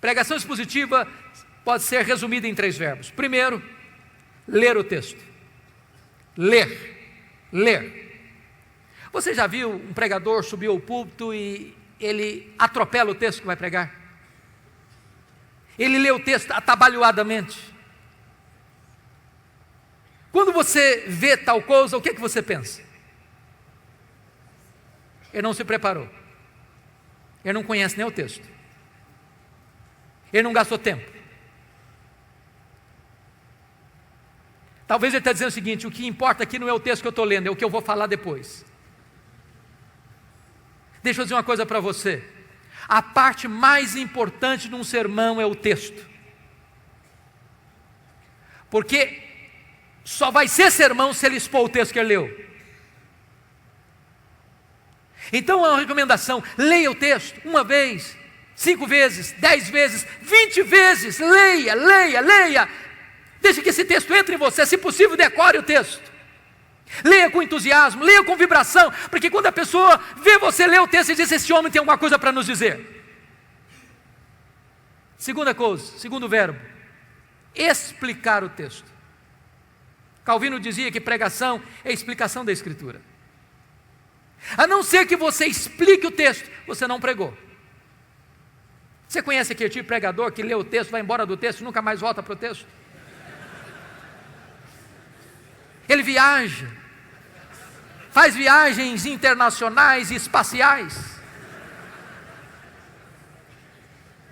Pregação expositiva pode ser resumida em 3 verbos. Primeiro, ler o texto. Ler. Você já viu um pregador subir ao púlpito e ele atropela o texto que vai pregar? Ele lê o texto atabalhoadamente. Quando você vê tal coisa, o que você pensa? Ele não se preparou. Ele não conhece nem o texto. Ele não gastou tempo. Talvez ele está dizendo o seguinte: o que importa aqui não é o texto que eu estou lendo, é o que eu vou falar depois. Deixa eu dizer uma coisa para você. A parte mais importante de um sermão é o texto. Porque só vai ser sermão se ele expor o texto que ele leu. Então é uma recomendação: leia o texto 1 vez, 5 vezes, 10 vezes, 20 vezes. Leia. Deixe que esse texto entre em você. Se possível, decore o texto. Leia com entusiasmo, leia com vibração, porque quando a pessoa vê você ler o texto e diz: esse homem tem alguma coisa para nos dizer. Segunda coisa, segundo verbo, explicar o texto. Calvino dizia que pregação é explicação da Escritura. A não ser que você explique o texto, você não pregou. Você conhece aquele tipo de pregador que lê o texto, vai embora do texto e nunca mais volta para o texto? Ele viaja, faz viagens internacionais e espaciais.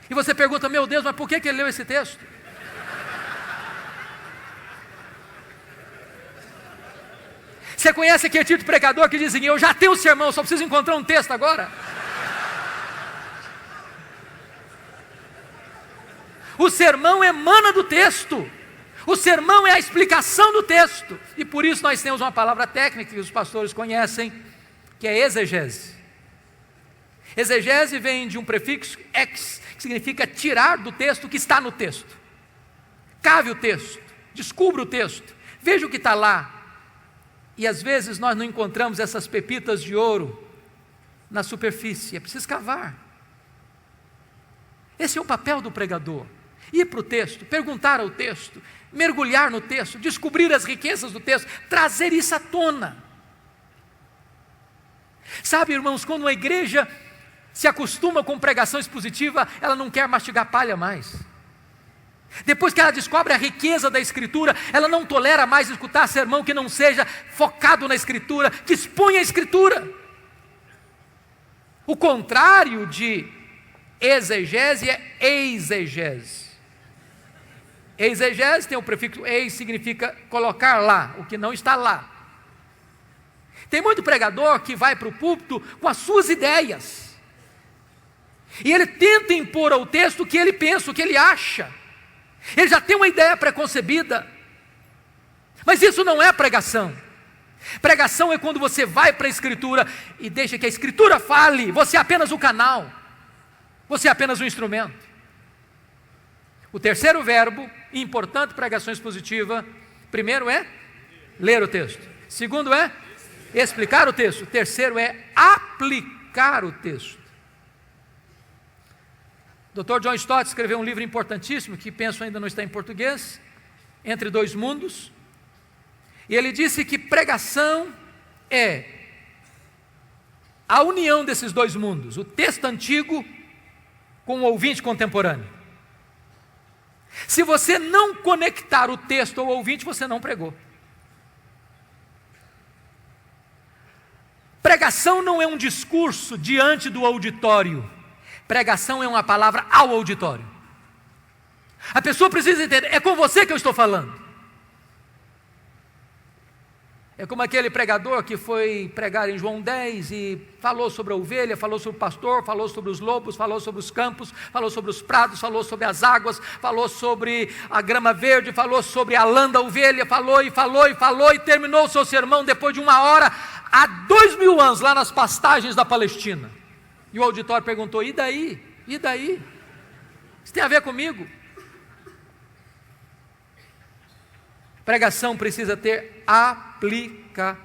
E você pergunta: meu Deus, mas por que ele leu esse texto? Você conhece aquele tipo de pregador que diz assim: eu já tenho o sermão, só preciso encontrar um texto agora? O sermão emana do texto. O sermão é a explicação do texto. E por isso nós temos uma palavra técnica que os pastores conhecem, que é exegese. Exegese vem de um prefixo ex, que significa tirar do texto o que está no texto. Cave o texto, descubra o texto, veja o que está lá. E às vezes nós não encontramos essas pepitas de ouro na superfície, é preciso cavar. Esse é o papel do pregador: ir para o texto, perguntar ao texto, mergulhar no texto, descobrir as riquezas do texto, trazer isso à tona. Sabe, irmãos, quando uma igreja se acostuma com pregação expositiva, ela não quer mastigar palha mais. Depois que ela descobre a riqueza da Escritura, ela não tolera mais escutar sermão que não seja focado na Escritura, que exponha a Escritura. O contrário de exegese é exegese. Exegese tem o prefixo eis, significa colocar lá, o que não está lá. Tem muito pregador que vai para o púlpito com as suas ideias, e ele tenta impor ao texto o que ele pensa, o que ele acha. Ele já tem uma ideia preconcebida, mas isso não é pregação. Pregação é quando você vai para a Escritura e deixa que a Escritura fale, você é apenas o canal, você é apenas um instrumento. O terceiro verbo, importante pregação expositiva: primeiro é ler o texto, segundo é explicar o texto, terceiro é aplicar o texto. Dr. John Stott escreveu um livro importantíssimo, que penso ainda não está em português, Entre Dois Mundos, e ele disse que pregação é a união desses dois mundos, o texto antigo com o ouvinte contemporâneo. Se você não conectar o texto ao ouvinte, você não pregou. Pregação não é um discurso diante do auditório. Pregação é uma palavra ao auditório. A pessoa precisa entender: é com você que eu estou falando. É como aquele pregador que foi pregar em João 10 e falou sobre a ovelha, falou sobre o pastor, falou sobre os lobos, falou sobre os campos, falou sobre os prados, falou sobre as águas, falou sobre a grama verde, falou sobre a lã da ovelha, falou e terminou o seu sermão depois de 1 hora, há 2000 anos, lá nas pastagens da Palestina. E o auditório perguntou: e daí? E daí? Isso tem a ver comigo? Pregação precisa ter aplicação.